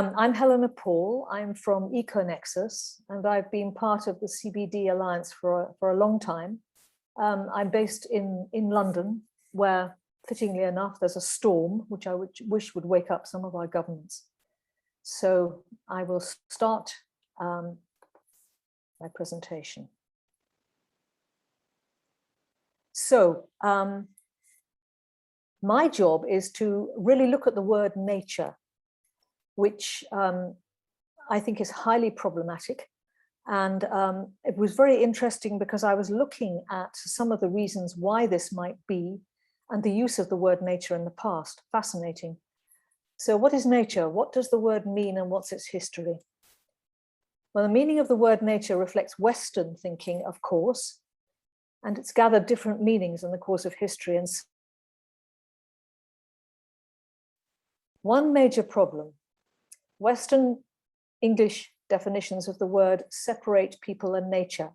I'm Helena Paul. I'm from EcoNexus, and I've been part of the CBD Alliance for a long time. I'm based in London, where, fittingly enough, there's a storm, which I wish would wake up some of our governments. So I will start my presentation. So my job is to really look at the word nature, which I think is highly problematic. And it was very interesting because I was looking at some of the reasons why this might be and the use of the word nature in the past. Fascinating. So what is nature? What does the word mean and what's its history? Well, the meaning of the word nature reflects Western thinking, of course, and it's gathered different meanings in the course of history. And one major problem, Western English definitions of the word separate people and nature.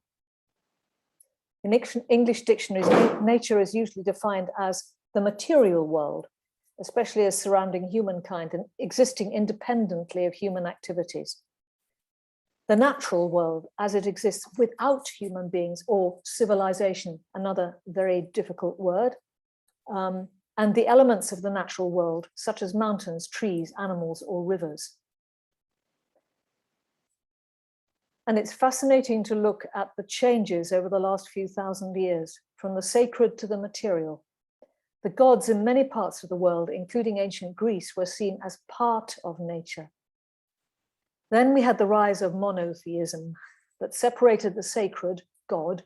In English dictionaries, nature is usually defined as the material world, especially as surrounding humankind and existing independently of human activities. The natural world as it exists without human beings, or civilization, another very difficult word, and the elements of the natural world, such as mountains, trees, animals, or rivers. And it's fascinating to look at the changes over the last few thousand years, from the sacred to the material. The gods in many parts of the world, including ancient Greece, were seen as part of nature. Then we had the rise of monotheism that separated the sacred, God,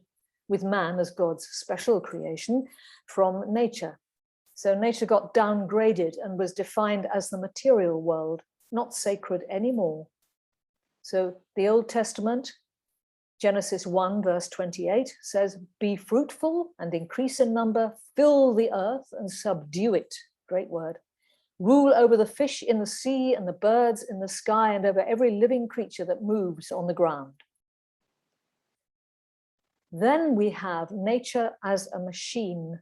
with man as God's special creation, from nature. So nature got downgraded and was defined as the material world, not sacred anymore. So the Old Testament, Genesis 1, verse 28, says, "Be fruitful and increase in number, fill the earth and subdue it." Great word. "Rule over the fish in the sea and the birds in the sky and over every living creature that moves on the ground." Then we have nature as a machine.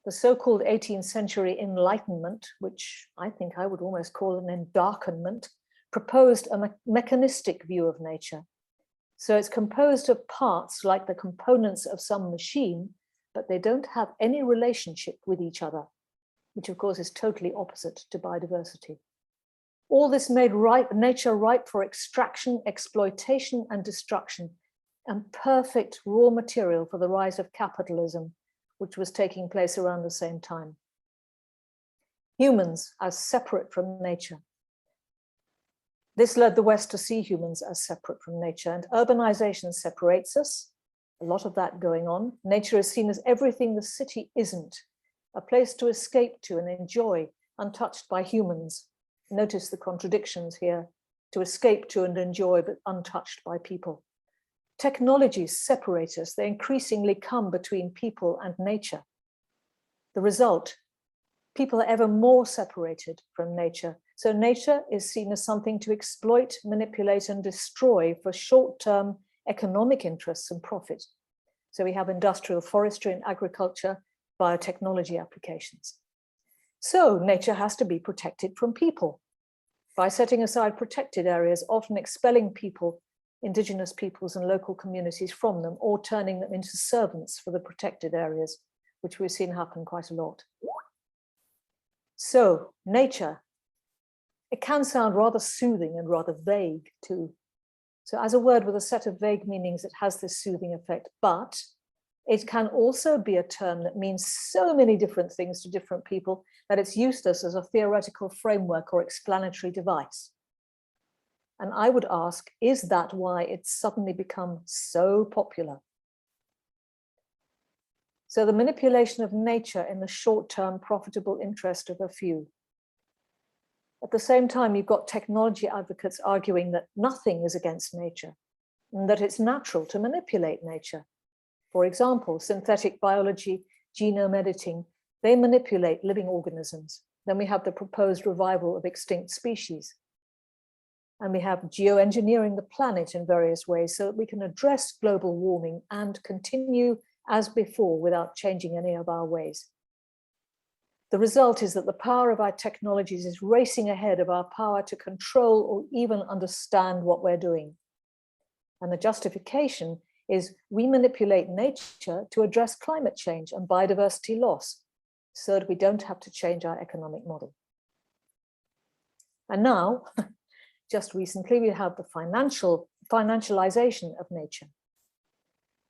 The so-called 18th century Enlightenment, which I think I would almost call an endarkenment, proposed a mechanistic view of nature. So it's composed of parts like the components of some machine, but they don't have any relationship with each other, which of course is totally opposite to biodiversity. All this made nature ripe for extraction, exploitation, and destruction, and perfect raw material for the rise of capitalism, which was taking place around the same time. Humans as separate from nature. This led the West to see humans as separate from nature, and urbanization separates us, a lot of that going on. Nature is seen as everything the city isn't, a place to escape to and enjoy, untouched by humans. Notice the contradictions here, to escape to and enjoy, but untouched by people. Technologies separate us, they increasingly come between people and nature. The result, people are ever more separated from nature. So nature is seen as something to exploit, manipulate, and destroy for short-term economic interests and profit. So we have industrial forestry and agriculture, biotechnology applications. So nature has to be protected from people by setting aside protected areas, often expelling people, indigenous peoples and local communities from them, or turning them into servants for the protected areas, which we've seen happen quite a lot. So nature, it can sound rather soothing and rather vague too. So as a word with a set of vague meanings, it has this soothing effect, but it can also be a term that means so many different things to different people that it's useless as a theoretical framework or explanatory device. And I would ask, is that why it's suddenly become so popular? So the manipulation of nature in the short-term profitable interest of a few. At the same time, you've got technology advocates arguing that nothing is against nature and that it's natural to manipulate nature. For example, synthetic biology, genome editing, they manipulate living organisms. Then we have the proposed revival of extinct species. And we have geoengineering the planet in various ways so that we can address global warming and continue as before without changing any of our ways. The result is that the power of our technologies is racing ahead of our power to control or even understand what we're doing. And the justification is we manipulate nature to address climate change and biodiversity loss so that we don't have to change our economic model. And now, just recently, we have the financialization of nature.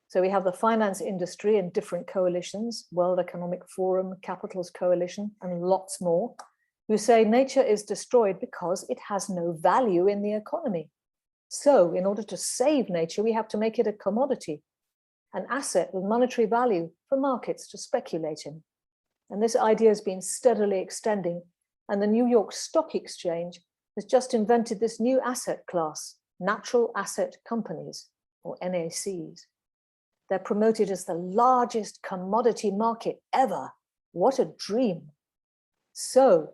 So we have the finance industry in different coalitions, World Economic Forum, Capitals Coalition, and lots more, who say nature is destroyed because it has no value in the economy. So in order to save nature, we have to make it a commodity, an asset with monetary value for markets to speculate in. And this idea has been steadily extending, and the New York Stock Exchange has just invented this new asset class, natural asset companies, or NACs. They're promoted as the largest commodity market ever. What a dream. So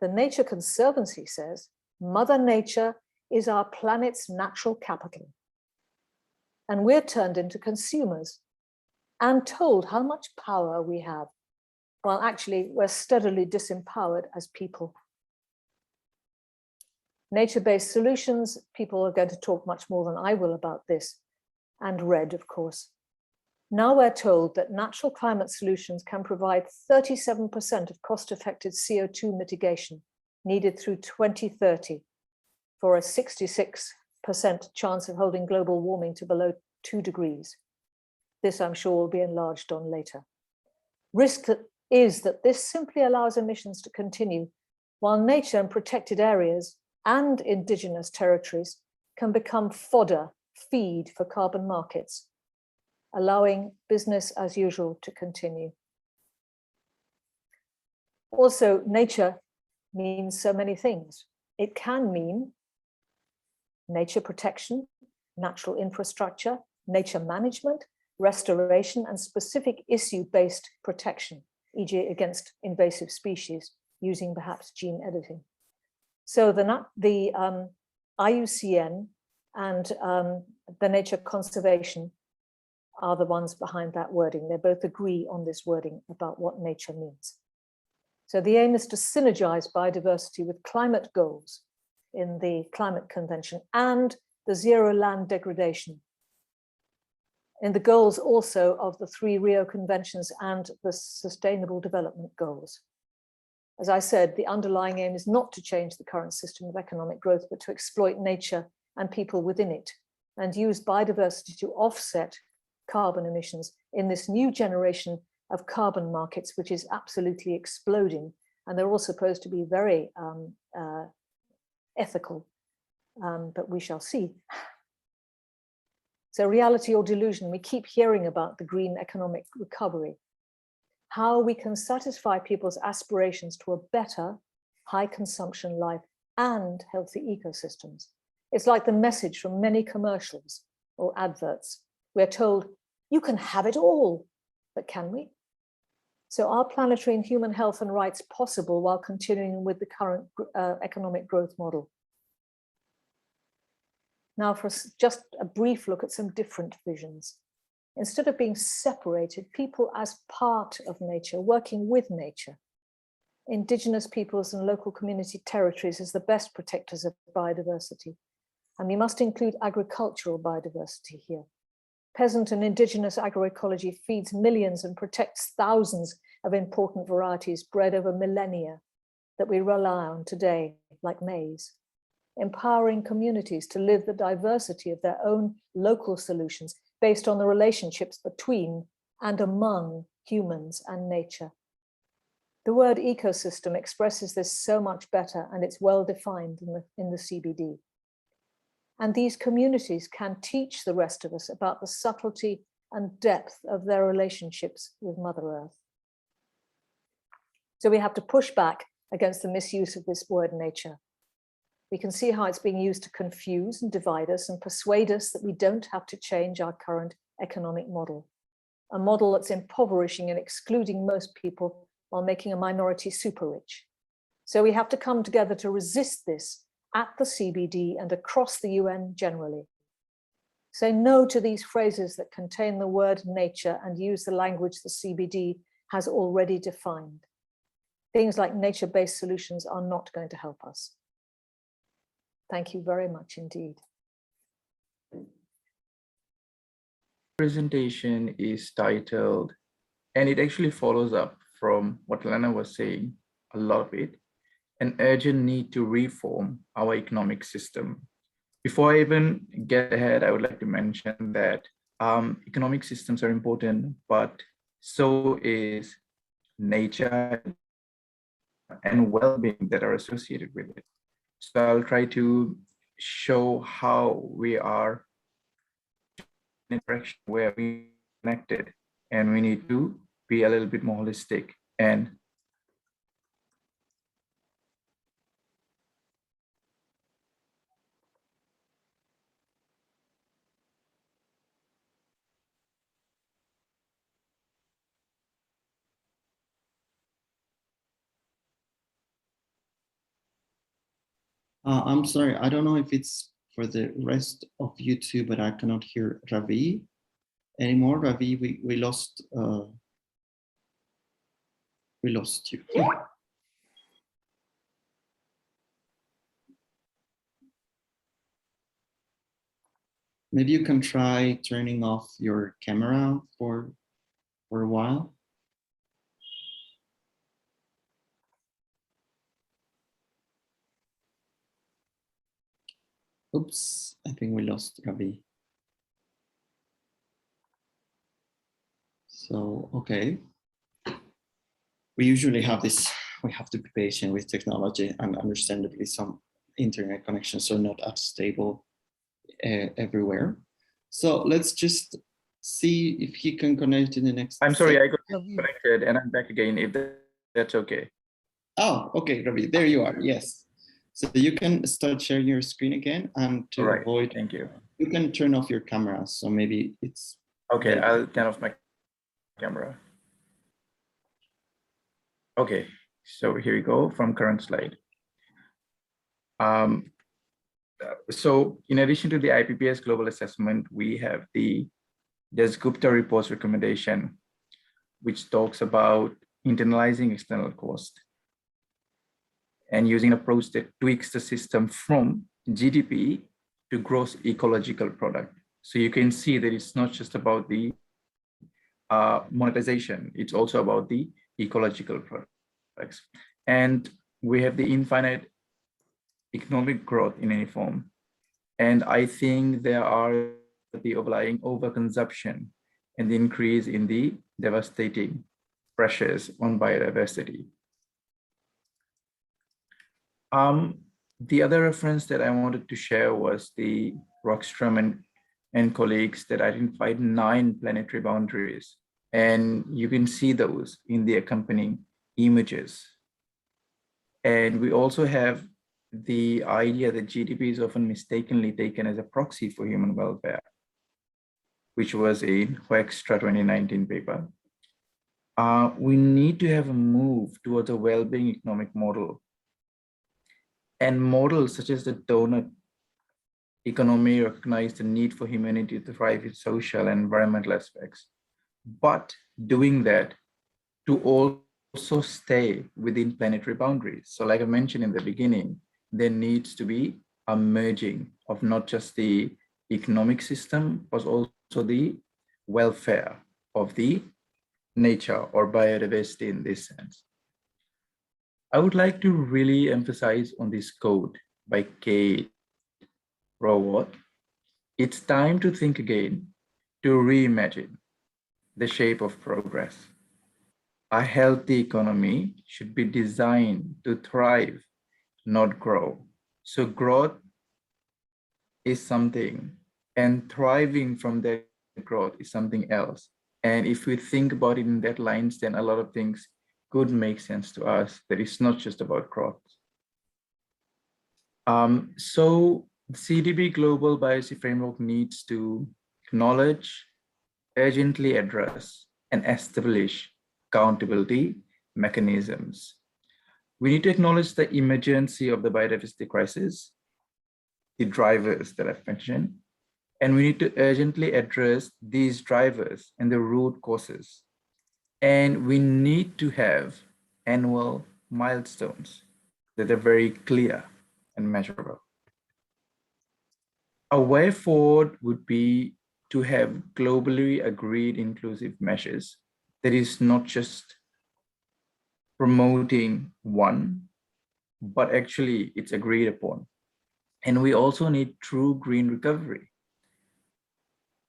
the Nature Conservancy says, Mother Nature is our planet's natural capital. And we're turned into consumers and told how much power we have, while actually we're steadily disempowered as people. Nature-based solutions, people are going to talk much more than I will about this, and RED, of course. Now we're told that natural climate solutions can provide 37% of cost-effective CO2 mitigation needed through 2030 for a 66% chance of holding global warming to below 2 degrees. This, I'm sure, will be enlarged on later. Risk is that this simply allows emissions to continue, while nature and protected areas and indigenous territories can become fodder, feed for carbon markets, allowing business as usual to continue. Also, nature means so many things. It can mean nature protection, natural infrastructure, nature management, restoration, and specific issue-based protection, e.g. against invasive species, using perhaps gene editing. So the IUCN and the Nature Conservation are the ones behind that wording. They both agree on this wording about what nature means. So the aim is to synergize biodiversity with climate goals in the Climate Convention and the zero land degradation, in the goals also of the 3 Rio Conventions and the Sustainable Development Goals. As I said, the underlying aim is not to change the current system of economic growth, but to exploit nature and people within it, and use biodiversity to offset carbon emissions in this new generation of carbon markets, which is absolutely exploding. And they're all supposed to be very ethical, but we shall see. So reality or delusion, we keep hearing about the green economic recovery, how we can satisfy people's aspirations to a better high consumption life and healthy ecosystems. It's like the message from many commercials or adverts. We're told, you can have it all, but can we? So are planetary and human health and rights possible while continuing with the current economic growth model? Now for just a brief look at some different visions. Instead of being separated, people as part of nature, working with nature. Indigenous peoples and local community territories as the best protectors of biodiversity. And we must include agricultural biodiversity here. Peasant and indigenous agroecology feeds millions and protects thousands of important varieties bred over millennia that we rely on today, like maize. Empowering communities to live the diversity of their own local solutions based on the relationships between and among humans and nature. The word ecosystem expresses this so much better, and it's well defined in the CBD. And these communities can teach the rest of us about the subtlety and depth of their relationships with Mother Earth. So we have to push back against the misuse of this word nature. We can see how it's being used to confuse and divide us and persuade us that we don't have to change our current economic model, a model that's impoverishing and excluding most people while making a minority super rich. So we have to come together to resist this at the CBD and across the UN generally. Say no to these phrases that contain the word nature and use the language the CBD has already defined. things like nature-based solutions are not going to help us. Thank you very much indeed. Presentation is titled, and it actually follows up from what Helena was saying, a lot of it, an urgent need to reform our economic system. Before I even get ahead, I would like to mention that economic systems are important, but so is nature and well-being that are associated with it. So I'll try to show how we are in a direction where we connected and we need to be a little bit more holistic and I'm sorry, I don't know if it's for the rest of YouTube, but I cannot hear Ravi anymore. Ravi, we lost you. Maybe you can try turning off your camera for a while. Oops, I think we lost Ravi. So, okay. We usually have this, we have to be patient with technology, and understandably some internet connections are not as stable everywhere. So let's just see if he can connect in the next. I'm sorry, I got connected and I'm back again, if that's okay. Oh, okay, Ravi, there you are, yes. So you can start sharing your screen again, and to avoid, thank you. You can turn off your camera, so maybe it's okay. better. I'll turn off my camera. Okay, so here we go from current slide. So in addition to the IPPS global assessment, we have the Gupta report's recommendation, which talks about internalizing external cost and using an approach that tweaks the system from GDP to gross ecological product. So you can see that it's not just about the monetization, it's also about the ecological products. And we have the infinite economic growth in any form. And I think there are the overlying overconsumption and the increase in the devastating pressures on biodiversity. The other reference that I wanted to share was the Rockstrom and colleagues that identified 9 planetary boundaries. And you can see those in the accompanying images. And we also have the idea that GDP is often mistakenly taken as a proxy for human welfare, which was in Hoekstra 2019 paper. We need to have a move towards a well-being economic model. And models such as the donut economy recognize the need for humanity to thrive in social and environmental aspects, but doing that to also stay within planetary boundaries. So like I mentioned in the beginning, there needs to be a merging of not just the economic system, but also the welfare of the nature or biodiversity in this sense. I would like to really emphasize on this quote by Kate Raworth. It's time to think again, to reimagine the shape of progress. A healthy economy should be designed to thrive, not grow. So growth is something, and thriving from that growth is something else. And if we think about it in that lines, then a lot of things could make sense to us, that it's not just about growth. So the CDB Global Biodiversity Framework needs to acknowledge, urgently address, and establish accountability mechanisms. We need to acknowledge the emergency of the biodiversity crisis, the drivers that I've mentioned, and we need to urgently address these drivers and the root causes. And we need to have annual milestones that are very clear and measurable. A way forward would be to have globally agreed inclusive measures that is not just promoting one, but actually it's agreed upon. And we also need true green recovery.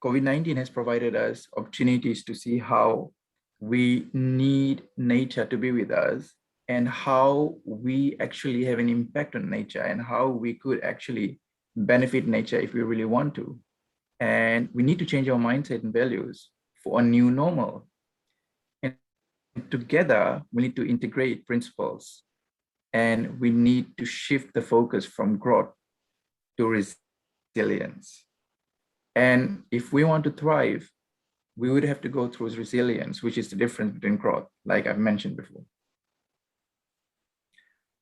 COVID-19 has provided us opportunities to see how we need nature to be with us and how we actually have an impact on nature and how we could actually benefit nature if we really want to. And we need to change our mindset and values for a new normal. And together, we need to integrate principles and we need to shift the focus from growth to resilience. And if we want to thrive, we would have to go through resilience, which is the difference between growth, like I've mentioned before.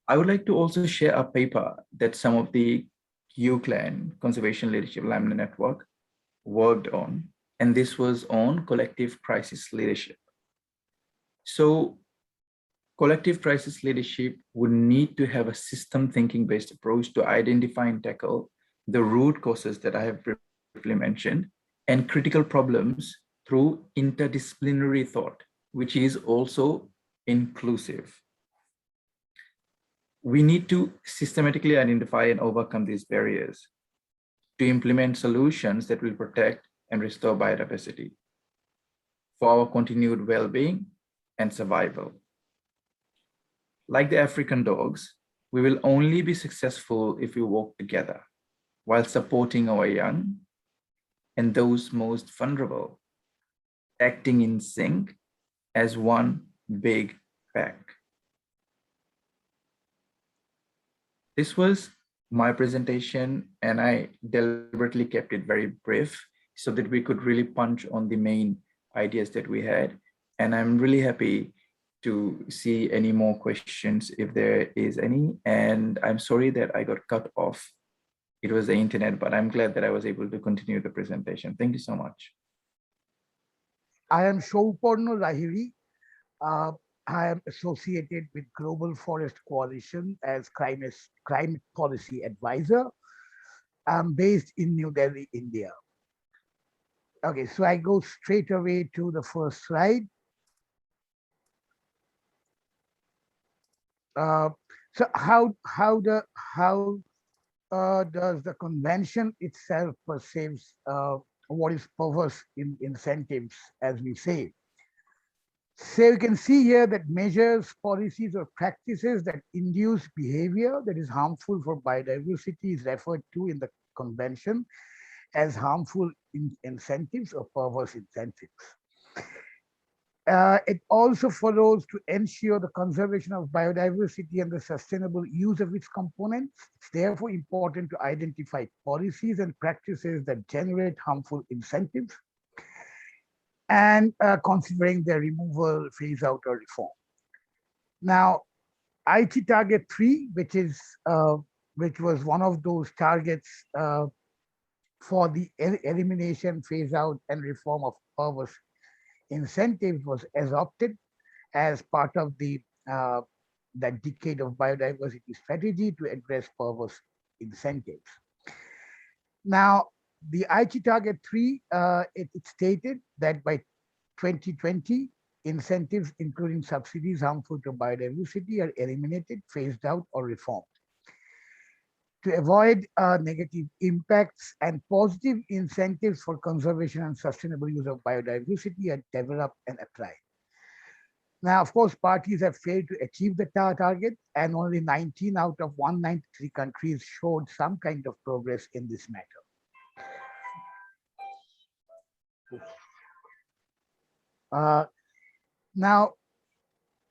I would like to also share a paper that some of the UCLAN Conservation Leadership Alumni Network worked on, and this was on collective crisis leadership. So collective crisis leadership would need to have a system thinking based approach to identify and tackle the root causes that I have briefly mentioned and critical problems through interdisciplinary thought, which is also inclusive. We need to systematically identify and overcome these barriers to implement solutions that will protect and restore biodiversity for our continued well-being and survival. Like the African dogs, we will only be successful if we work together while supporting our young and those most vulnerable, acting in sync as one big pack. This was my presentation, and I deliberately kept it very brief so that we could really punch on the main ideas that we had. And I'm really happy to see any more questions if there is any. And I'm sorry that I got cut off. It was the internet, but I'm glad that I was able to continue the presentation. Thank you so much. I am Souparna Lahiri. I am associated with Global Forest Coalition as climate policy advisor. I'm based in New Delhi, India. Okay, so I go straight away to the first slide. So how does the convention itself perceives what is perverse incentives, as we say? So you can see here that measures, policies, or practices that induce behavior that is harmful for biodiversity is referred to in the convention as harmful incentives or perverse incentives. It also follows to ensure the conservation of biodiversity and the sustainable use of its components. It's therefore important to identify policies and practices that generate harmful incentives and considering their removal, phase out, or reform. Now, IT target 3, which was one of those targets for the elimination, phase out, and reform of perverse incentives, was adopted as part of the that decade of biodiversity strategy to address perverse incentives. Now, the IT target 3, it stated that by 2020, incentives, including subsidies harmful to biodiversity, are eliminated, phased out, or reformed. To avoid negative impacts, and positive incentives for conservation and sustainable use of biodiversity are developed and applied. Now, of course, parties have failed to achieve the target, and only 19 out of 193 countries showed some kind of progress in this matter. Now,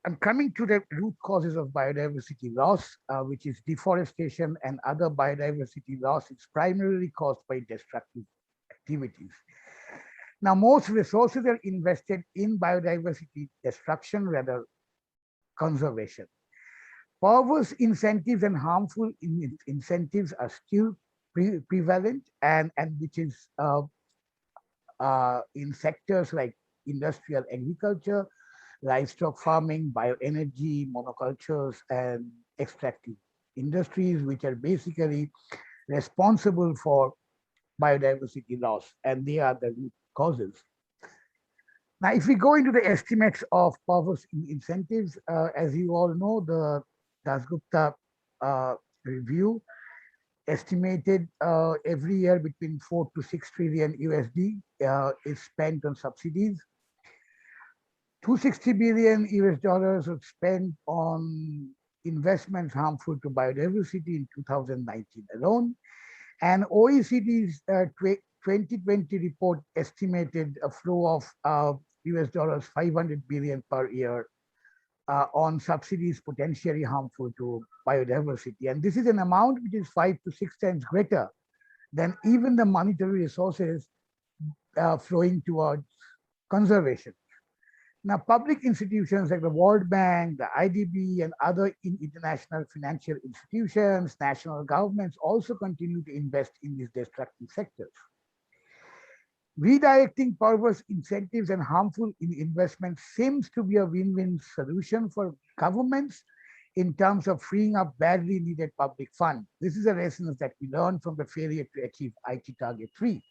I'm coming to the root causes of biodiversity loss, which is deforestation and other biodiversity loss. It's primarily caused by destructive activities. Now, most resources are invested in biodiversity destruction rather conservation. Perverse incentives and harmful incentives are still prevalent, and which is in sectors like industrial agriculture, livestock farming, bioenergy, monocultures, and extractive industries, which are basically responsible for biodiversity loss, and they are the root causes. Now, if we go into the estimates of perverse incentives, as you all know, the Dasgupta review estimated every year between 4 to 6 trillion USD is spent on subsidies. 260 billion US dollars was spent on investments harmful to biodiversity in 2019 alone. And OECD's 2020 report estimated a flow of US dollars 500 billion per year on subsidies potentially harmful to biodiversity. And this is an amount which is 5 to 6 times greater than even the monetary resources flowing towards conservation. Now, public institutions like the World Bank, the IDB, and other international financial institutions, national governments also continue to invest in these destructive sectors. Redirecting perverse incentives and harmful investments seems to be a win-win solution for governments in terms of freeing up badly needed public funds. This is a lesson that we learned from the failure to achieve IT Target 3.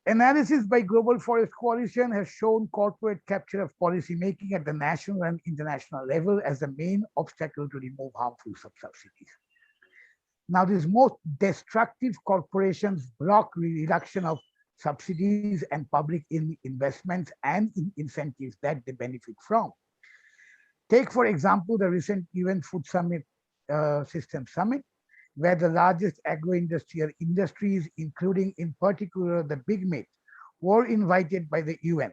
Analysis by Global Forest Coalition has shown corporate capture of policymaking at the national and international level as the main obstacle to remove harmful subsidies. Now, these most destructive corporations block reduction of subsidies and public investments and incentives that they benefit from. Take, for example, the recent UN Food Summit, System Summit, where the largest agro-industrial industries, including in particular the big meat, were invited by the UN.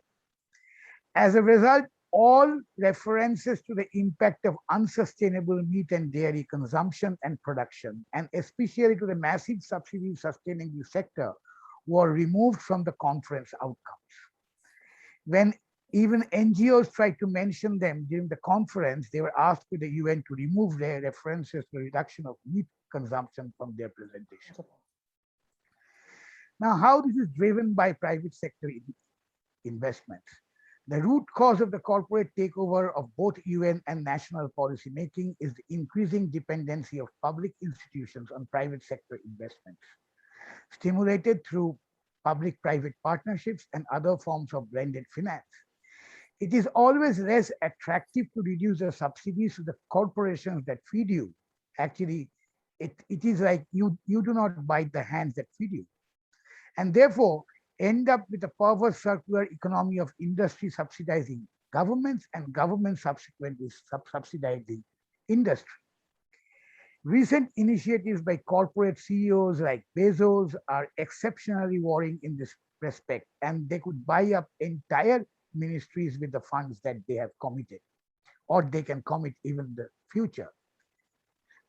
As a result, all references to the impact of unsustainable meat and dairy consumption and production, and especially to the massive subsidies sustaining the sector, were removed from the conference outcomes. When even NGOs tried to mention them during the conference, they were asked by the UN to remove their references to the reduction of meat consumption from their presentation. Now, how this is driven by private sector investments. The root cause of the corporate takeover of both UN and national policy making is the increasing dependency of public institutions on private sector investments, stimulated through public-private partnerships and other forms of blended finance. It is always less attractive to reduce the subsidies to the corporations that feed you. Actually, it is like you do not bite the hands that feed you. And therefore, end up with a perverse circular economy of industry subsidizing governments and government subsequently subsidizing industry. Recent initiatives by corporate CEOs like Bezos are exceptionally worrying in this respect, and they could buy up entire ministries with the funds that they have committed, or they can commit even in the future.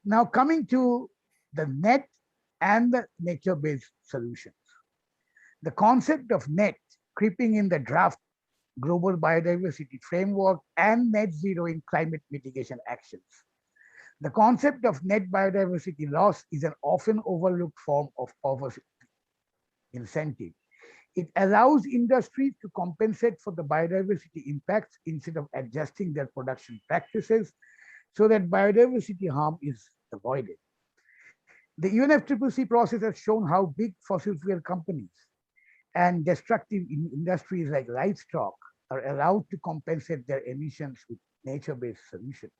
Now, coming to the net and the nature-based solutions. The concept of net creeping in the draft global biodiversity framework and net zero in climate mitigation actions. The concept of net biodiversity loss is an often overlooked form of perverse incentive. It allows industries to compensate for the biodiversity impacts instead of adjusting their production practices so that biodiversity harm is avoided. The UNFCCC process has shown how big fossil fuel companies and destructive industries like livestock are allowed to compensate their emissions with nature-based solutions.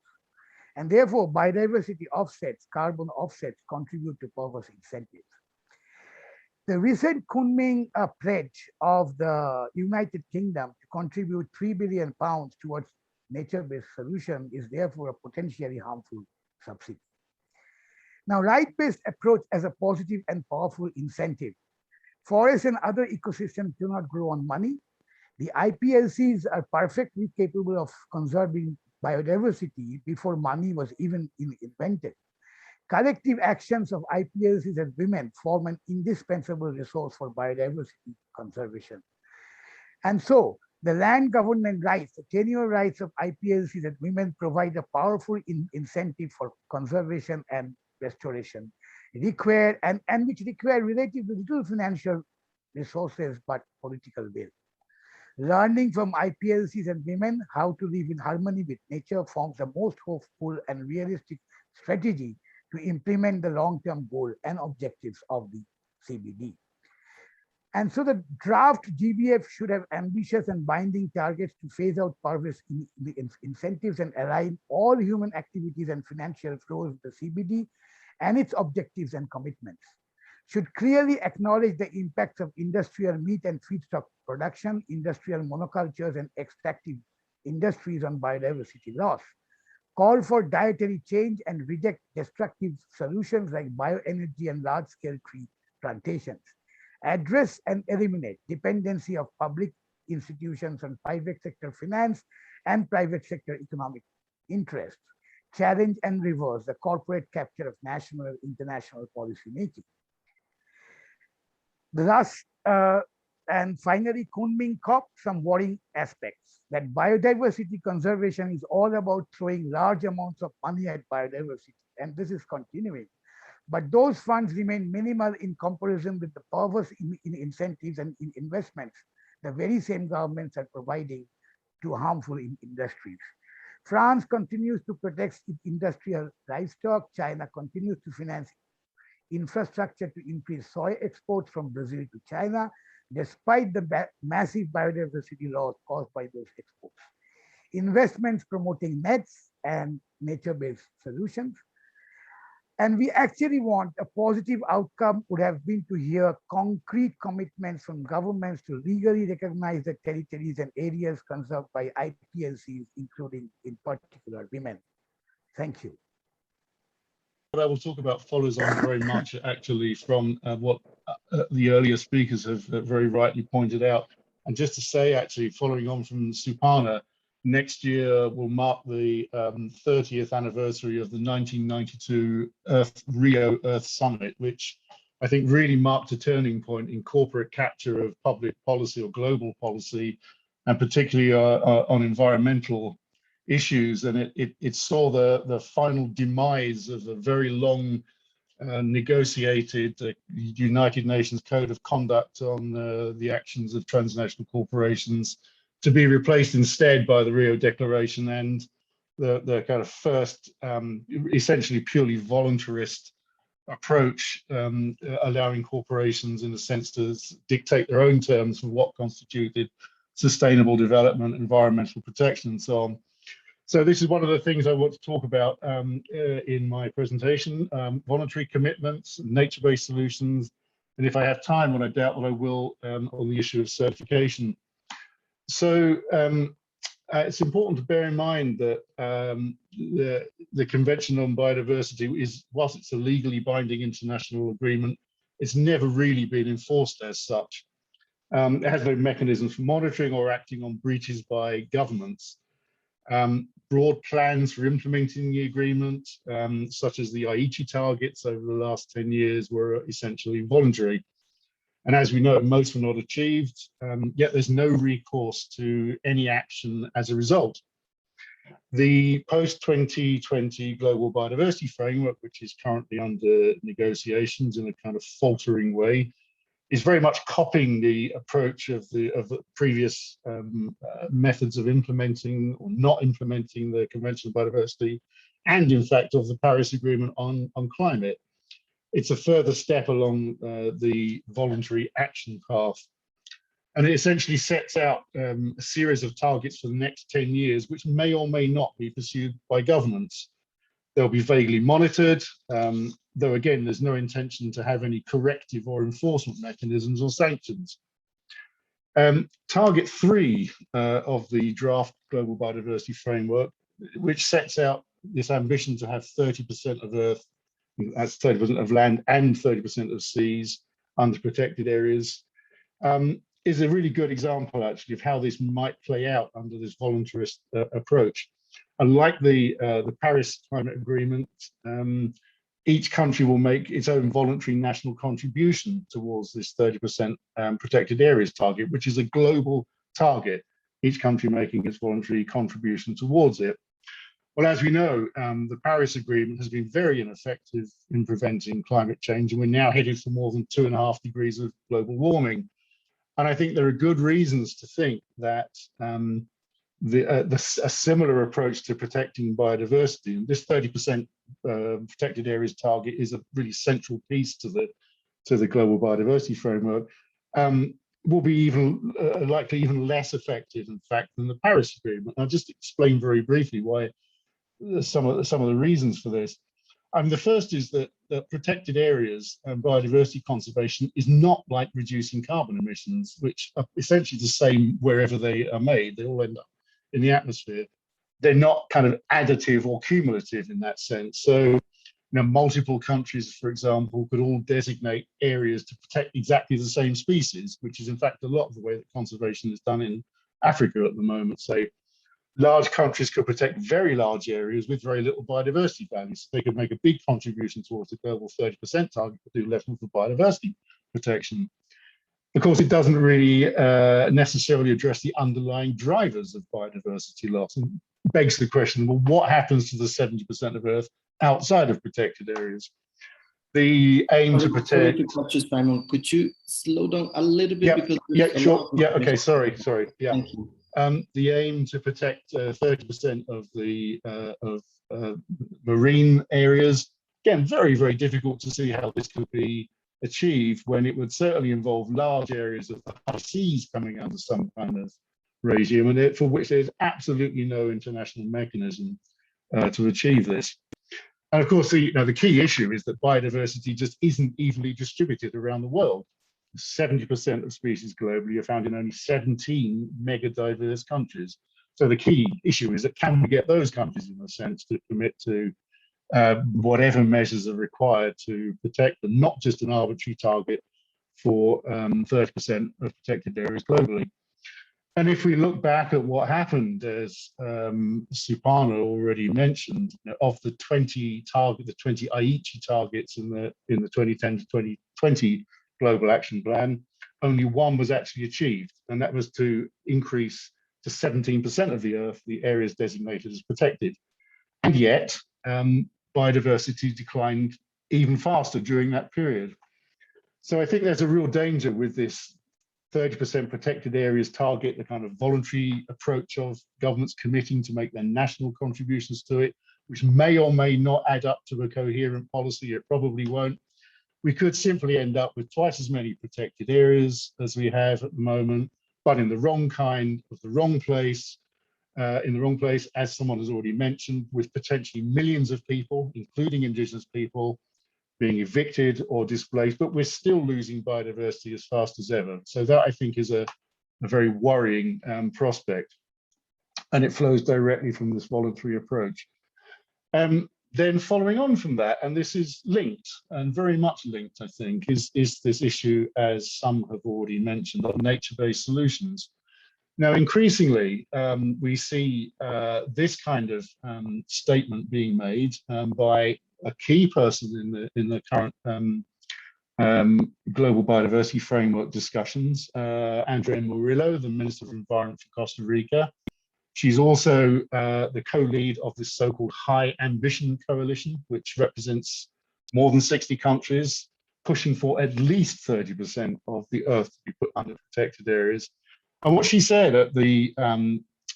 And therefore, biodiversity offsets, carbon offsets contribute to perverse incentives. The recent Kunming pledge of the United Kingdom to contribute £3 billion towards nature-based solution is therefore a potentially harmful subsidy. Now, right-based approach as a positive and powerful incentive. Forests and other ecosystems do not grow on money. The IPLCs are perfectly capable of conserving biodiversity before money was even invented. Collective actions of IPLCs and women form an indispensable resource for biodiversity conservation. And so, the land government rights, the tenure rights of IPLCs and women provide a powerful incentive for conservation and restoration, which require relatively little financial resources but political will. Learning from IPLCs and women how to live in harmony with nature forms the most hopeful and realistic strategy to implement the long-term goal and objectives of the CBD. And so the draft GBF should have ambitious and binding targets to phase out perverse incentives and align all human activities and financial flows with the CBD and its objectives and commitments. Should clearly acknowledge the impacts of industrial meat and feedstock production, industrial monocultures, and extractive industries on biodiversity loss. Call for dietary change and reject destructive solutions like bioenergy and large-scale tree plantations. Address and eliminate dependency of public institutions on private sector finance and private sector economic interests. Challenge and reverse the corporate capture of national and international policy making. The last and finally, Kunming COP, some worrying aspects that biodiversity conservation is all about throwing large amounts of money at biodiversity, and this is continuing. But those funds remain minimal in comparison with the perverse incentives and investments the very same governments are providing to harmful industries. France continues to protect its industrial livestock. China continues to finance infrastructure to increase soy exports from Brazil to China, despite the massive biodiversity loss caused by those exports. Investments promoting nets and nature-based solutions. And we actually want a positive outcome would have been to hear concrete commitments from governments to legally recognize the territories and areas conserved by IPLCs, including in particular women. Thank you. What I will talk about follows on very much actually from what the earlier speakers have very rightly pointed out. And just to say, actually, following on from Souparna, next year will mark the 30th anniversary of the 1992 Rio Earth Summit, which I think really marked a turning point in corporate capture of public policy or global policy, and particularly on environmental issues. And it saw the final demise of a very long negotiated United Nations Code of Conduct on the actions of transnational corporations, to be replaced instead by the Rio Declaration and the kind of first essentially purely voluntarist approach, allowing corporations in a sense to dictate their own terms for what constituted sustainable development, environmental protection, and so on. So this is one of the things I want to talk about in my presentation: voluntary commitments, nature-based solutions, and if I have time, and I doubt that I will, on the issue of certification. So it's important to bear in mind that the Convention on Biodiversity is, whilst it's a legally binding international agreement, it's never really been enforced as such. It has no mechanism for monitoring or acting on breaches by governments. Broad plans for implementing the agreement, such as the Aichi targets over the last 10 years, were essentially voluntary. And as we know, most were not achieved, yet there's no recourse to any action as a result. The post-2020 Global Biodiversity Framework, which is currently under negotiations in a kind of faltering way, is very much copying the approach of the previous methods of implementing or not implementing the Convention on Biodiversity, and in fact of the Paris Agreement on climate. It's a further step along the voluntary action path. And it essentially sets out a series of targets for the next 10 years, which may or may not be pursued by governments. They'll be vaguely monitored, though again, there's no intention to have any corrective or enforcement mechanisms or sanctions. Target 3 of the draft Global Biodiversity Framework, which sets out this ambition to have 30% of Earth, that's 30% of land and 30% of seas under protected areas, is a really good example actually of how this might play out under this voluntarist approach. Unlike the Paris Climate Agreement, each country will make its own voluntary national contribution towards this 30% protected areas target, which is a global target, each country making its voluntary contribution towards it. Well, as we know, the Paris Agreement has been very ineffective in preventing climate change, and we're now headed for more than 2.5 degrees of global warming. And I think there are good reasons to think that a similar approach to protecting biodiversity, and this 30% protected areas target is a really central piece to the global biodiversity framework, will be even likely even less effective, in fact, than the Paris Agreement. I'll just explain very briefly why some of the reasons for this. The first is that protected areas and biodiversity conservation is not like reducing carbon emissions, which are essentially the same wherever they are made. They all end up in the atmosphere. They're not kind of additive or cumulative in that sense. So, multiple countries, for example, could all designate areas to protect exactly the same species, which is in fact a lot of the way that conservation is done in Africa at the moment. So large countries could protect very large areas with very little biodiversity value. So they could make a big contribution towards the global 30% target, but do little for biodiversity protection. Of course, it doesn't really necessarily address the underlying drivers of biodiversity loss, and begs the question, well, what happens to the 70% of Earth outside of protected areas? The aim to protect... Simon, could you slow down a little bit? Yeah, because yeah, sure. Yeah, okay, sorry. Yeah. Thank you. The aim to protect 30% of the marine areas, again, very, very difficult to see how this could be achieved when it would certainly involve large areas of the high seas coming under some kind of regime, and for which there's absolutely no international mechanism to achieve this. And of course, the key issue is that biodiversity just isn't evenly distributed around the world. 70% of species globally are found in only 17 mega diverse countries. So the key issue is that can we get those countries, in a sense, to commit to whatever measures are required to protect them, not just an arbitrary target for 30% of protected areas globally. And if we look back at what happened, as Souparna already mentioned, of the 20 Aichi targets in the 2010 to 2020 Global Action Plan, only one was actually achieved, and that was to increase to 17% of the Earth, the areas designated as protected. And yet, biodiversity declined even faster during that period. So I think there's a real danger with this 30% protected areas target, the kind of voluntary approach of governments committing to make their national contributions to it, which may or may not add up to a coherent policy. It probably won't. We could simply end up with twice as many protected areas as we have at the moment, but in the wrong kind of the wrong place, as someone has already mentioned, with potentially millions of people, including indigenous people, being evicted or displaced, but we're still losing biodiversity as fast as ever. So that, I think, is a very worrying prospect. And it flows directly from this voluntary approach. Then following on from that, and this is linked and very much linked, I think, is this issue, as some have already mentioned, of nature-based solutions. Now, increasingly, we see this kind of statement being made by a key person in the current global biodiversity framework discussions, Andrea Murillo, the Minister for Environment for Costa Rica. She's also the co-lead of this so-called High Ambition Coalition, which represents more than 60 countries, pushing for at least 30% of the Earth to be put under protected areas. And what she said at the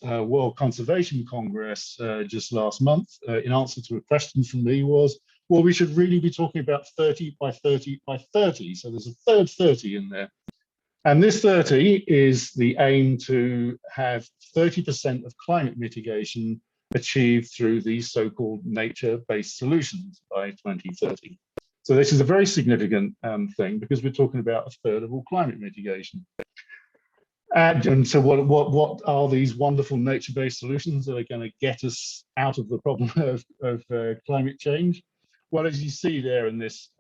World Conservation Congress just last month, in answer to a question from me, was, well, we should really be talking about 30 by 30 by 30. So there's a third 30 in there. And this 30 is the aim to have 30% of climate mitigation achieved through these so-called nature-based solutions by 2030. So this is a very significant thing, because we're talking about a third of all climate mitigation. And so what are these wonderful nature-based solutions that are going to get us out of the problem of climate change? Well, as you see there in this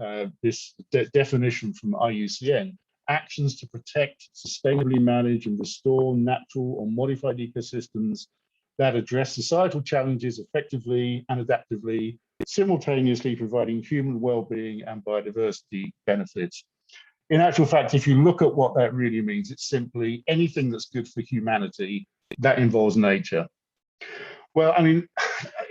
definition from IUCN, actions to protect, sustainably manage and restore natural or modified ecosystems that address societal challenges effectively and adaptively, simultaneously providing human well-being and biodiversity benefits. In actual fact, if you look at what that really means, it's simply anything that's good for humanity that involves nature. Well, I mean,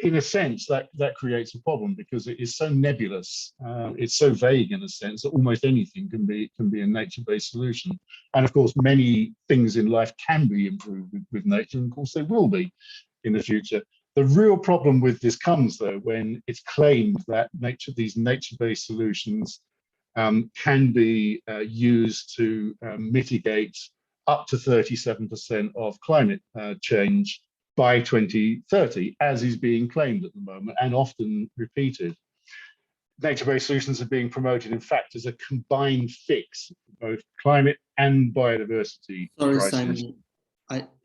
in a sense, that creates a problem because it is so nebulous. It's so vague in a sense that almost anything can be a nature-based solution. And of course, many things in life can be improved with nature, and of course they will be in the future. The real problem with this comes though when it's claimed that these nature-based solutions can be used to mitigate up to 37% of climate change by 2030, as is being claimed at the moment and often repeated. Nature-based solutions are being promoted, in fact, as a combined fix for both climate and biodiversity crisis. Simon,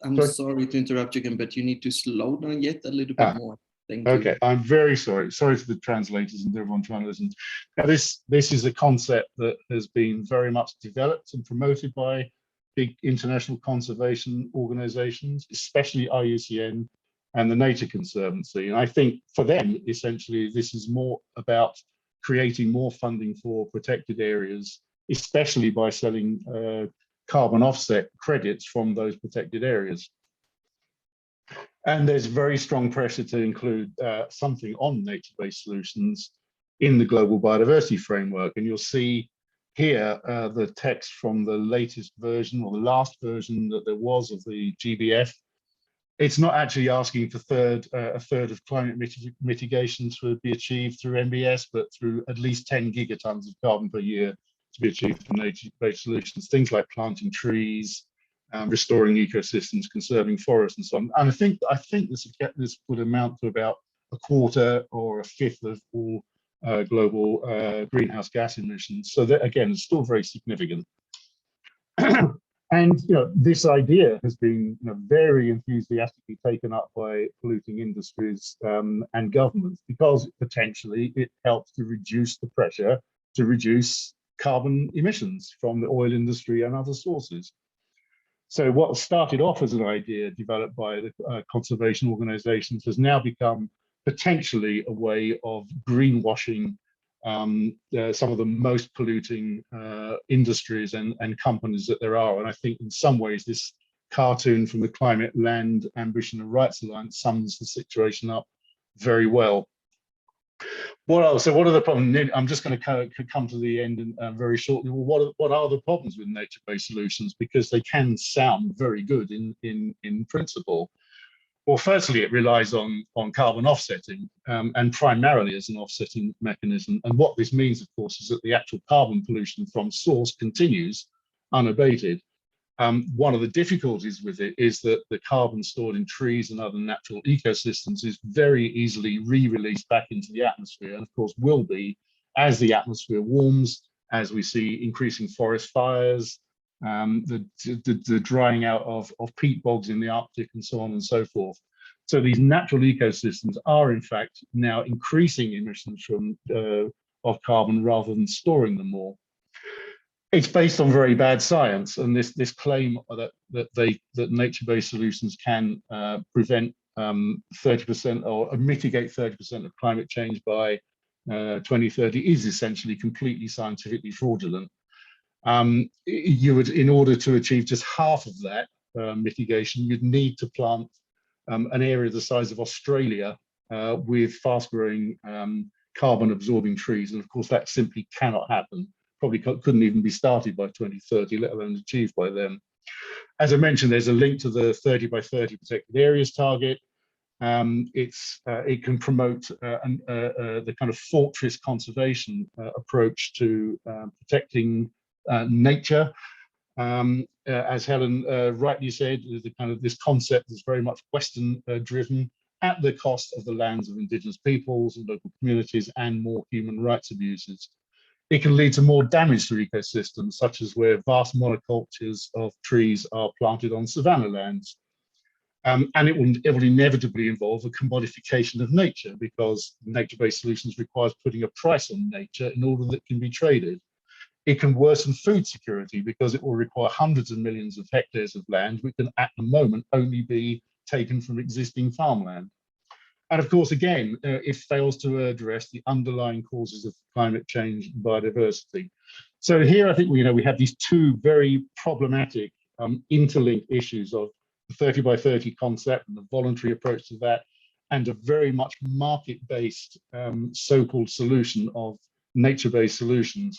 I'm sorry to interrupt you again, but you need to slow down yet a little bit more. Thank you. Okay, I'm very sorry. Sorry to the translators and everyone trying to listen. Now, this is a concept that has been very much developed and promoted by big international conservation organizations, especially IUCN and the Nature Conservancy. And I think for them, essentially, this is more about creating more funding for protected areas, especially by selling carbon offset credits from those protected areas. And there's very strong pressure to include something on nature-based solutions in the global biodiversity framework. And you'll see here the text from the latest version or the last version that there was of the GBF. It's not actually asking for a third of climate mitigation to be achieved through NBS, but through at least 10 gigatons of carbon per year to be achieved from nature-based solutions, things like planting trees, restoring ecosystems, conserving forests, and so on. And I think this would amount to about a quarter or a fifth of all global greenhouse gas emissions. So that, again, is still very significant. And this idea has been very enthusiastically taken up by polluting industries and governments, because potentially it helps to reduce the pressure to reduce carbon emissions from the oil industry and other sources. So what started off as an idea developed by the conservation organizations has now become potentially a way of greenwashing some of the most polluting industries and companies that there are. And I think in some ways this cartoon from the Climate, Land, Ambition and Rights Alliance sums the situation up very well. So what are the problems? I'm just going to come to the end very shortly. Well, what are the problems with nature-based solutions? Because they can sound very good in principle. Well, firstly, it relies on carbon offsetting and primarily as an offsetting mechanism. And what this means, of course, is that the actual carbon pollution from source continues unabated. One of the difficulties with it is that the carbon stored in trees and other natural ecosystems is very easily re-released back into the atmosphere, and of course will be as the atmosphere warms, as we see increasing forest fires, the drying out of peat bogs in the Arctic, and so on and so forth. So these natural ecosystems are in fact now increasing emissions of carbon rather than storing them more. It's based on very bad science, and this claim that nature-based solutions can prevent 30% or mitigate 30% of climate change by 2030 is essentially completely scientifically fraudulent. You would, in order to achieve just half of that mitigation, you'd need to plant an area the size of Australia with fast-growing carbon-absorbing trees, and of course that simply cannot happen. Probably couldn't even be started by 2030, let alone achieved by then. As I mentioned, there's a link to the 30 by 30 protected areas target. It can promote the kind of fortress conservation approach to protecting nature. As Helen rightly said, this concept is very much Western driven at the cost of the lands of indigenous peoples and local communities and more human rights abuses. It can lead to more damage to ecosystems, such as where vast monocultures of trees are planted on savanna lands. And it will inevitably involve a commodification of nature, because nature-based solutions requires putting a price on nature in order that it can be traded. It can worsen food security, because it will require hundreds of millions of hectares of land, which can at the moment only be taken from existing farmland. And of course, again, it fails to address the underlying causes of climate change and biodiversity. So here, I think we have these two very problematic interlinked issues of the 30 by 30 concept and the voluntary approach to that, and a very much market-based so-called solution of nature-based solutions.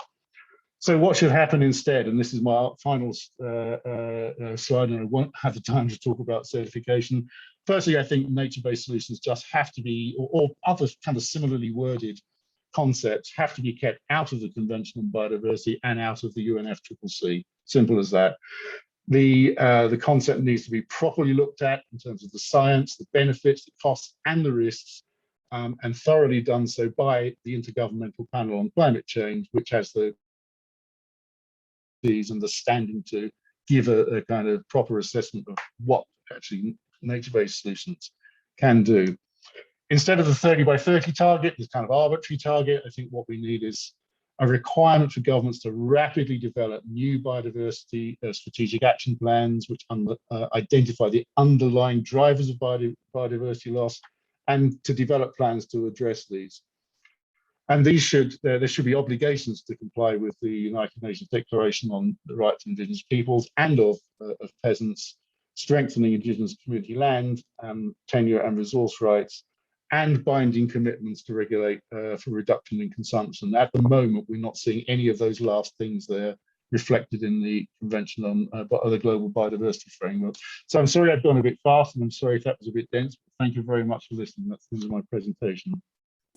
So what should happen instead? And this is my final slide, and I won't have the time to talk about certification. Firstly, I think nature-based solutions just have to be, or other kind of similarly worded concepts have to be kept out of the Convention on Biodiversity and out of the UNFCCC. Simple as that. The concept needs to be properly looked at in terms of the science, the benefits, the costs, and the risks, and thoroughly done so by the Intergovernmental Panel on Climate Change, which has the and the standing to give a kind of proper assessment of what actually nature-based solutions can do. Instead of the 30 by 30 target, this kind of arbitrary target, I think what we need is a requirement for governments to rapidly develop new biodiversity strategic action plans, which identify the underlying drivers of biodiversity loss, and to develop plans to address these. And these there should be obligations to comply with the United Nations Declaration on the Rights of Indigenous Peoples and of peasants, strengthening Indigenous community land, tenure and resource rights, and binding commitments to regulate for reduction in consumption. At the moment, we're not seeing any of those last things there reflected in the Convention on the Global Biodiversity Framework. So I'm sorry I've gone a bit fast, and I'm sorry if that was a bit dense, but thank you very much for listening. That's the end of my presentation.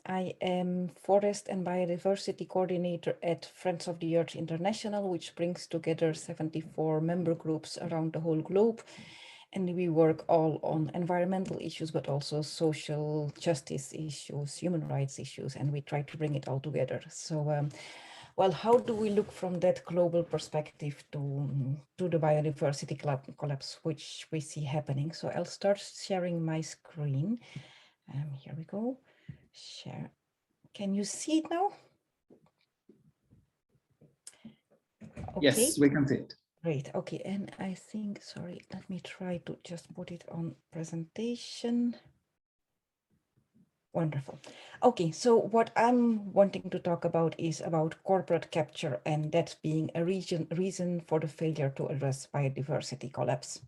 I am Forest and Biodiversity Coordinator at Friends of the Earth International, which brings together 74 member groups around the whole globe. And we work all on environmental issues, but also social justice issues, human rights issues, and we try to bring it all together. So, well, how do we look from that global perspective to the biodiversity collapse, which we see happening? So I'll start sharing my screen. Here we go. Share. Can you see it now? Okay. Yes, we can see it. Great. Okay. And I think, sorry, let me try to just put it on presentation. Wonderful. Okay. So what I'm wanting to talk about is about corporate capture, and that being a reason for the failure to address biodiversity collapse.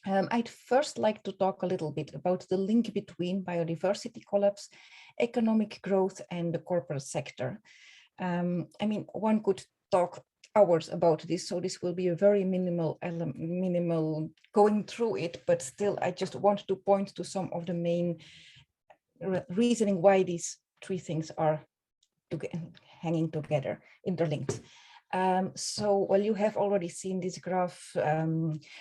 I'd first like to talk a little bit about the link between biodiversity collapse, economic growth, and the corporate sector. I mean, one could talk hours about this, so this will be a very minimal going through it, but still I just want to point to some of the main reasoning why these three things are hanging together, interlinked. So, well, you have already seen this graph.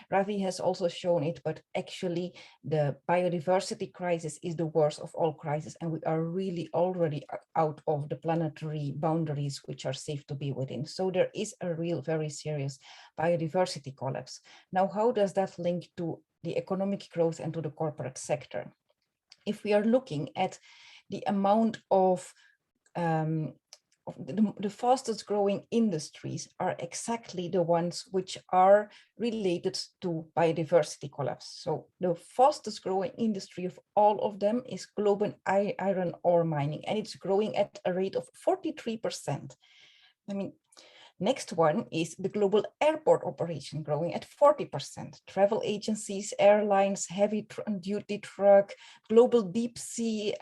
Ravi has also shown it, but actually the biodiversity crisis is the worst of all crises, and we are really already out of the planetary boundaries which are safe to be within. So there is a real, very serious biodiversity collapse. Now, how does that link to the economic growth and to the corporate sector? If we are looking at the amount of the fastest growing industries are exactly the ones which are related to biodiversity collapse. So the fastest growing industry of all of them is global iron ore mining, and it's growing at a rate of 43%. I mean, next one is the global airport operation, growing at 40%. Travel agencies, airlines, heavy duty truck, global deep sea,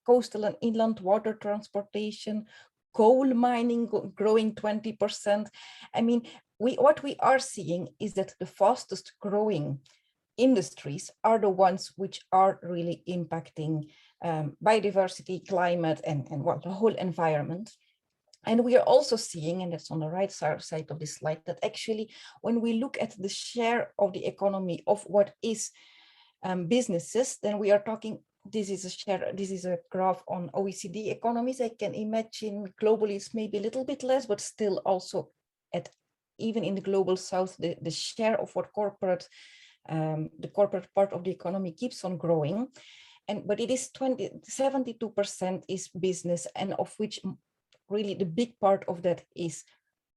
coastal and inland water transportation, coal mining growing 20%. I mean, what we are seeing is that the fastest growing industries are the ones which are really impacting biodiversity, climate, and well, the whole environment. And we are also seeing, and that's on the right side of this slide, that actually when we look at the share of the economy of what is businesses, then we are talking, this is a graph on OECD economies. I can imagine globally it's maybe a little bit less, but still also even in the global south, the share of what the corporate part of the economy keeps on growing. But it is 72% is business, and of which really the big part of that is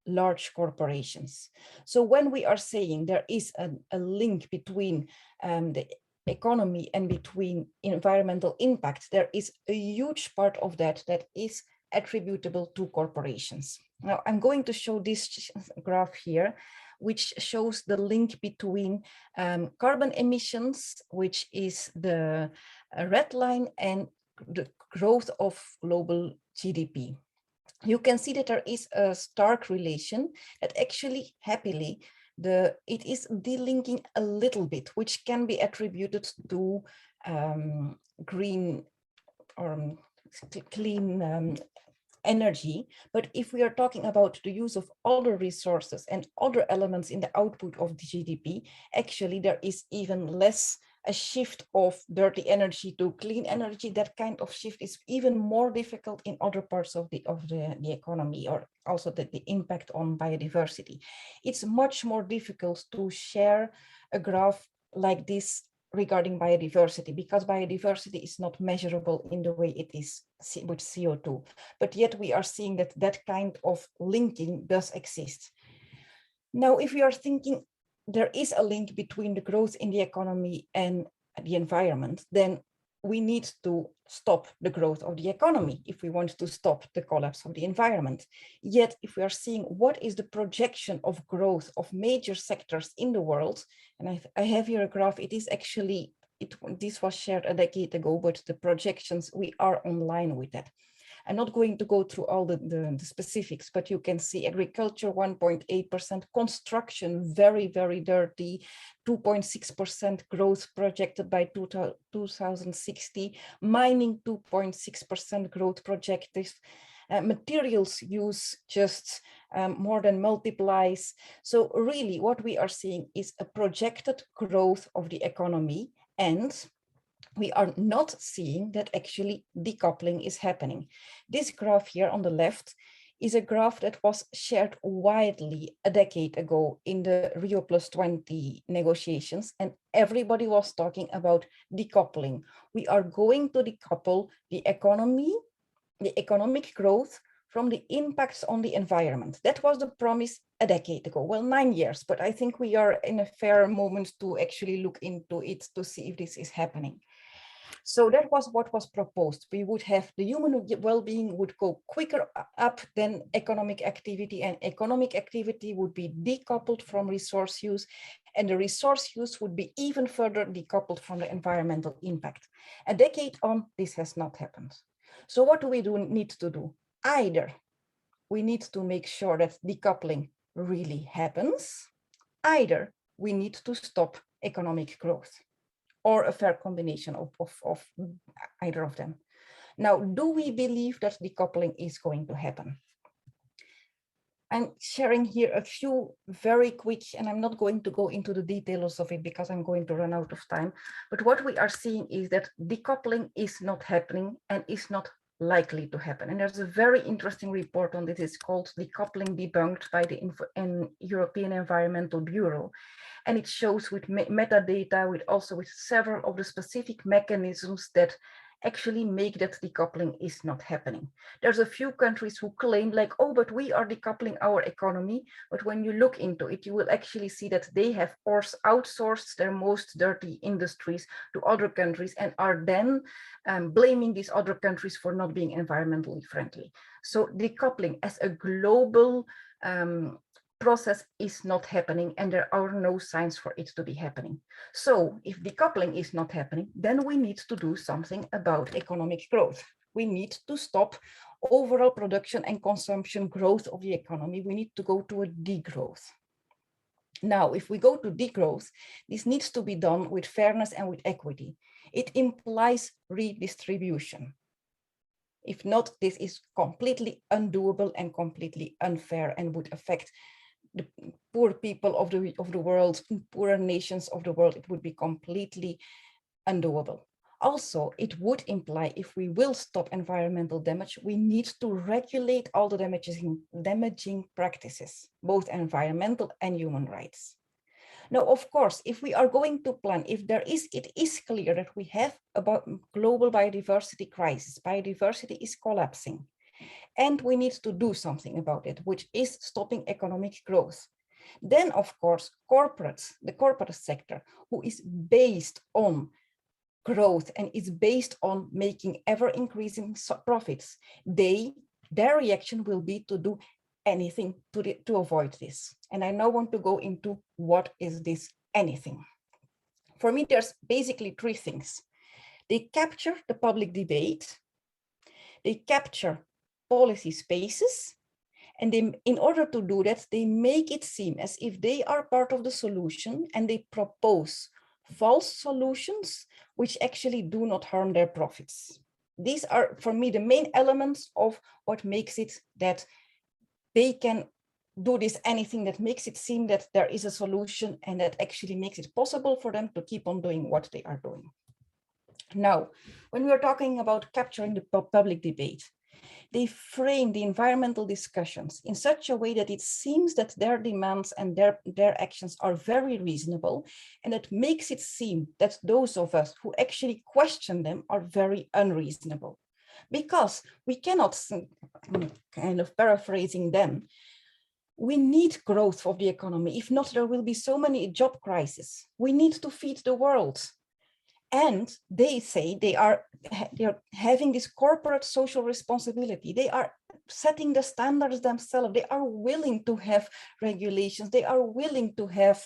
large corporations. So when we are saying there is a link between the economy and between environmental impact, there is a huge part of that is attributable to corporations. Now I'm going to show this graph here, which shows the link between carbon emissions, which is the red line, and the growth of global GDP. You can see that there is a stark relation that actually, happily, it is delinking a little bit, which can be attributed to green or clean energy. But if we are talking about the use of other resources and other elements in the output of the GDP, actually there is even less a shift of dirty energy to clean energy. That kind of shift is even more difficult in other parts of the economy, or also the impact on biodiversity. It's much more difficult to share a graph like this regarding biodiversity, because biodiversity is not measurable in the way it is with CO2. But yet we are seeing that that kind of linking does exist. Now, if we are thinking there is a link between the growth in the economy and the environment, then we need to stop the growth of the economy if we want to stop the collapse of the environment. Yet, if we are seeing what is the projection of growth of major sectors in the world, and I have here a graph, it is actually, this was shared a decade ago, but the projections, we are online with that. I'm not going to go through all the specifics, but you can see agriculture 1.8%, construction very, very dirty, 2.6% growth projected by 2060, mining 2.6% growth projected, materials use just more than multiplies. So really what we are seeing is a projected growth of the economy, and we are not seeing that actually decoupling is happening. This graph here on the left is a graph that was shared widely a decade ago in the Rio +20 negotiations, and everybody was talking about decoupling. We are going to decouple the economy, the economic growth, from the impacts on the environment. That was the promise a decade ago. Well, 9 years, but I think we are in a fair moment to actually look into it to see if this is happening. So that was what was proposed. We would have the human well-being would go quicker up than economic activity, and economic activity would be decoupled from resource use, and the resource use would be even further decoupled from the environmental impact. A decade on, this has not happened. So what do we need to do? Either we need to make sure that decoupling really happens, either we need to stop economic growth, or a fair combination of either of them. Now, do we believe that decoupling is going to happen? I'm sharing here a few very quick, and I'm not going to go into the details of it because I'm going to run out of time, but what we are seeing is that decoupling is not happening and is not likely to happen. And there's a very interesting report on this. It's called Decoupling Debunked by the European Environmental Bureau. And it shows with metadata, with several of the specific mechanisms that actually make that decoupling is not happening. There's a few countries who claim like, oh, but we are decoupling our economy. But when you look into it, you will actually see that they have outsourced their most dirty industries to other countries and are then blaming these other countries for not being environmentally friendly. So decoupling as a global process is not happening, and there are no signs for it to be happening. So if decoupling is not happening, then we need to do something about economic growth. We need to stop overall production and consumption growth of the economy. We need to go to a degrowth. Now, if we go to degrowth, this needs to be done with fairness and with equity. It implies redistribution. If not, this is completely undoable and completely unfair and would affect the poor people of the world, poorer nations of the world. It would be completely undoable. Also, it would imply, if we will stop environmental damage, we need to regulate all the damaging practices, both environmental and human rights. Now, of course, if we are going to plan, it is clear that we have a global biodiversity crisis. Biodiversity is collapsing. And we need to do something about it, which is stopping economic growth. Then, of course, the corporate sector, who is based on growth and is based on making ever-increasing profits, their reaction will be to do anything to avoid this. And I now want to go into what is this anything. For me, there's basically three things. They capture the public debate, they capture policy spaces, and they, in order to do that, they make it seem as if they are part of the solution, and they propose false solutions which actually do not harm their profits. These are, for me, the main elements of what makes it that they can do this, anything that makes it seem that there is a solution and that actually makes it possible for them to keep on doing what they are doing. Now, when we are talking about capturing the public debate, they frame the environmental discussions in such a way that it seems that their demands and their actions are very reasonable, and it makes it seem that those of us who actually question them are very unreasonable. Because we cannot, kind of paraphrasing them, we need growth of the economy. If not, there will be so many job crises. We need to feed the world. And they say they are having this corporate social responsibility. They are setting the standards themselves. They are willing to have regulations. They are willing to have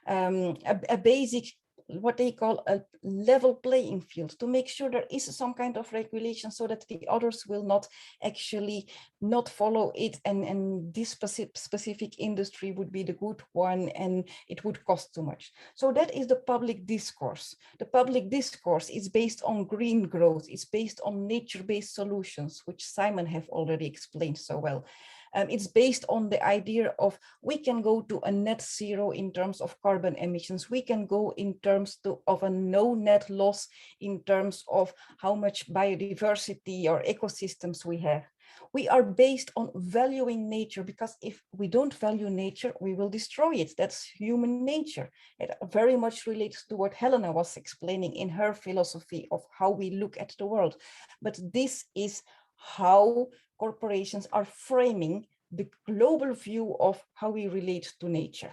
a basic, what they call a level playing field, to make sure there is some kind of regulation so that the others will not actually not follow it, and this specific industry would be the good one and it would cost too much. So that is the public discourse. The public discourse is based on green growth. It's based on nature-based solutions, which Simon have already explained so well. It's based on the idea of we can go to a net zero in terms of carbon emissions. We can go in terms of a no net loss in terms of how much biodiversity or ecosystems we have. We are based on valuing nature, because if we don't value nature, we will destroy it. That's human nature. It very much relates to what Helena was explaining in her philosophy of how we look at the world. But this is how corporations are framing the global view of how we relate to nature.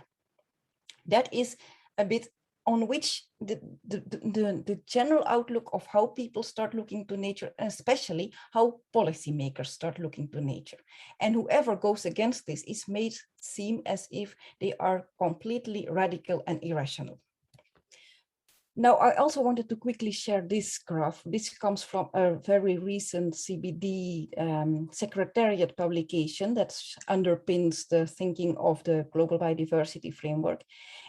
That is a bit on which the general outlook of how people start looking to nature, and especially how policymakers start looking to nature. And whoever goes against this is made seem as if they are completely radical and irrational. Now, I also wanted to quickly share this graph. This comes from a very recent CBD Secretariat publication that underpins the thinking of the Global Biodiversity Framework.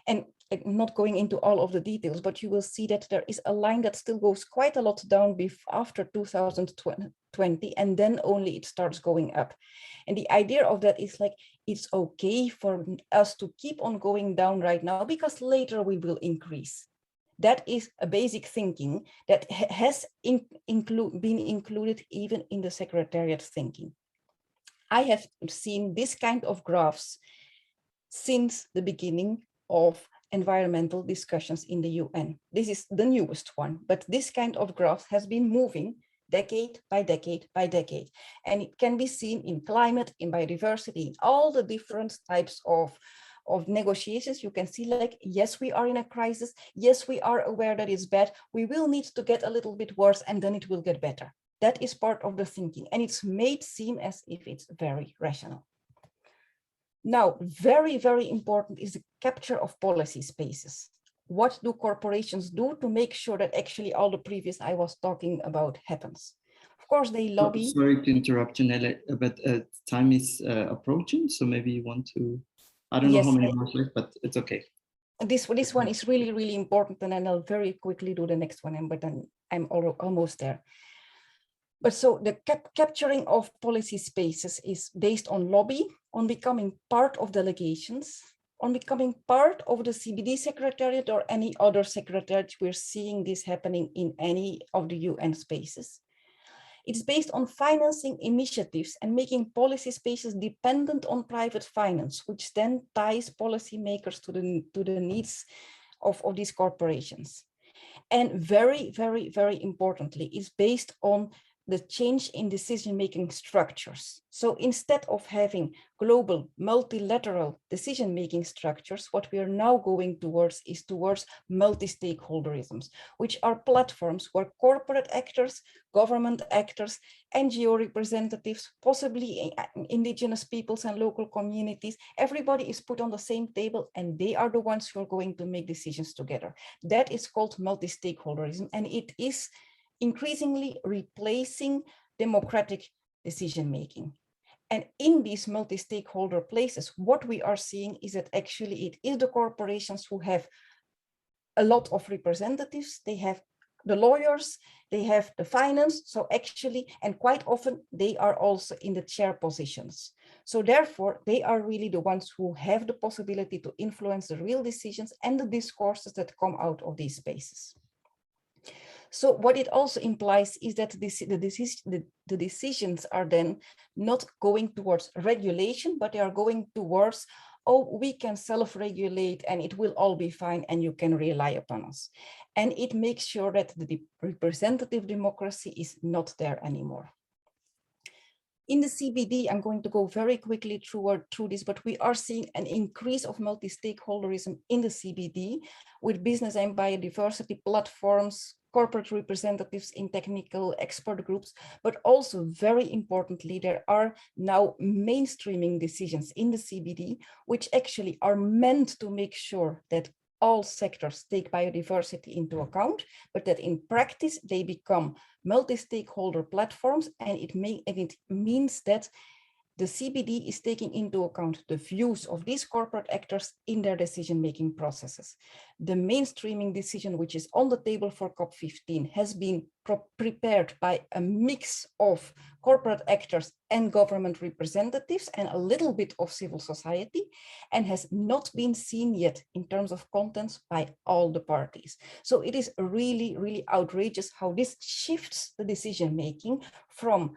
And not going into all of the details, but you will see that there is a line that still goes quite a lot down after 2020, and then only it starts going up. And the idea of that is like, it's okay for us to keep on going down right now, because later we will increase. That is a basic thinking that has been included even in the Secretariat thinking. I have seen this kind of graphs since the beginning of environmental discussions in the UN. This is the newest one, but this kind of graph has been moving decade by decade by decade. And it can be seen in climate, in biodiversity, in all the different types of negotiations. You can see like, yes, we are in a crisis. Yes, we are aware that it's bad. We will need to get a little bit worse, and then it will get better. That is part of the thinking, and it's made seem as if it's very rational. Now, very, very important is the capture of policy spaces. What do corporations do to make sure that actually all the previous I was talking about happens? Of course, they lobby. Sorry to interrupt you, Nele, but time is approaching, so maybe you want to, I don't know how many more left, but it's okay. This one is really, really important, and then I'll very quickly do the next one, but then I'm almost there. But so the capturing of policy spaces is based on lobby, on becoming part of delegations, on becoming part of the CBD Secretariat or any other secretariat. We're seeing this happening in any of the UN spaces. It's based on financing initiatives and making policy spaces dependent on private finance, which then ties policymakers to the needs of these corporations. And very, very, very importantly, it's based on the change in decision-making structures. So instead of having global multilateral decision-making structures, what we are now going towards is towards multi-stakeholderisms, which are platforms where corporate actors, government actors, NGO representatives, possibly indigenous peoples and local communities, everybody is put on the same table, and they are the ones who are going to make decisions together. That is called multi-stakeholderism, and it is increasingly replacing democratic decision-making. And in these multi-stakeholder places, what we are seeing is that actually it is the corporations who have a lot of representatives. They have the lawyers, they have the finance. So actually, and quite often they are also in the chair positions. So therefore, they are really the ones who have the possibility to influence the real decisions and the discourses that come out of these spaces. So what it also implies is that the decisions are then not going towards regulation, but they are going towards, oh, we can self-regulate and it will all be fine and you can rely upon us. And it makes sure that the representative democracy is not there anymore. In the CBD, I'm going to go very quickly through this, but we are seeing an increase of multi-stakeholderism in the CBD with business and biodiversity platforms, corporate representatives in technical expert groups, but also very importantly, there are now mainstreaming decisions in the CBD, which actually are meant to make sure that all sectors take biodiversity into account, but that in practice they become multi-stakeholder platforms, and it means that the CBD is taking into account the views of these corporate actors in their decision-making processes. The mainstreaming decision, which is on the table for COP15, has been prepared by a mix of corporate actors and government representatives and a little bit of civil society, and has not been seen yet in terms of contents by all the parties. So it is really, really outrageous how this shifts the decision-making from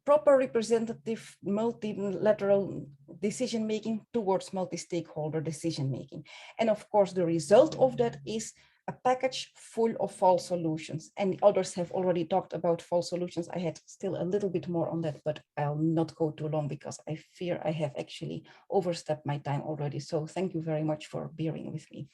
proper representative multilateral decision-making towards multi-stakeholder decision-making. And of course, the result of that is a package full of false solutions. And others have already talked about false solutions. I had still a little bit more on that, but I'll not go too long because I fear I have actually overstepped my time already. So thank you very much for bearing with me.